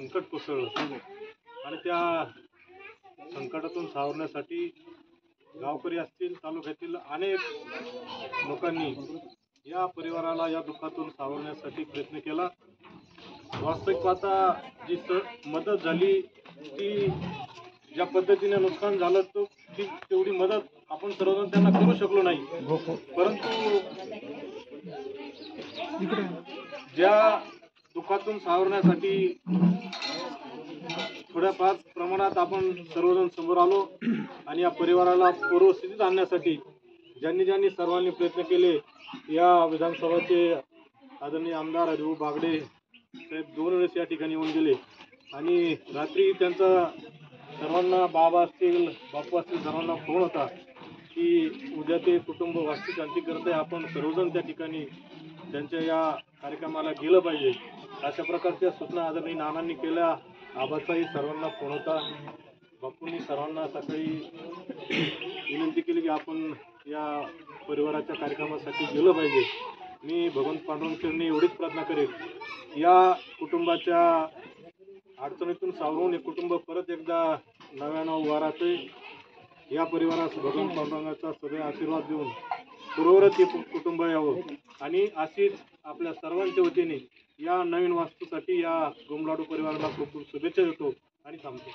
संकट कोसळलं आणि त्या संकटातून सावरण्यासाठी गावकरी असतील, तालुक्यातील अनेक लोकांनी या परिवाराला या दुःखातून सावरण्यासाठी प्रयत्न केला। वास्तविक पाहता जी मदत झाली ती ज्या पद्धतीने नुकसान झालं ती तेवढी मदत आपण सर्वजण त्यांना करू शकलो नाही, परंतु ज्या दुःखातून सावरण्यासाठी थोड्याफार प्रमाणात आपण सर्वजण समोर आलो आणि या परिवाराला पूर्वस्थितीत आणण्यासाठी ज्यांनी सर्वांनी प्रयत्न केले। या विधानसभाचे आदरणीय आमदार हरिभाऊ बागडे साहेब 2 वेळेस या ठिकाणी येऊन गेले आणि रात्री त्यांचा सर्वांना बाबा असतील, बापू असतील, सर्वांना फोन होता की उद्या ते कुटुंब वास्तुशांती करते, आपण सर्वजण त्या ठिकाणी त्यांच्या या कार्यक्रमाला गेलं पाहिजे। अशा प्रकारच्या सूचना आदरणीय नानांनी केल्या। आबाचाही सर्वांना फोन होता। बापूंनी सर्वांना सकाळी विनंती केली की आपण या परिवाराच्या कार्यक्रमासाठी गेलं पाहिजे। मी भगवंत पांडुरंगांनी एवढीच प्रार्थना करेन या कुटुंबाच्या अडचणीतून सावरून हे कुटुंब परत एकदा नव्यानं उभा राहते। या परिवारास भगवंत पांडुरंगाचा सदैव आशीर्वाद देऊन पूर्ववत हे कुटुंब यावं आणि अशीच आपल्या सर्वांच्या वतीने या नवीन वास्तूसाठी या गोमलाडू परिवाराला खूप खूप शुभेच्छा देतो आणि थांबतो।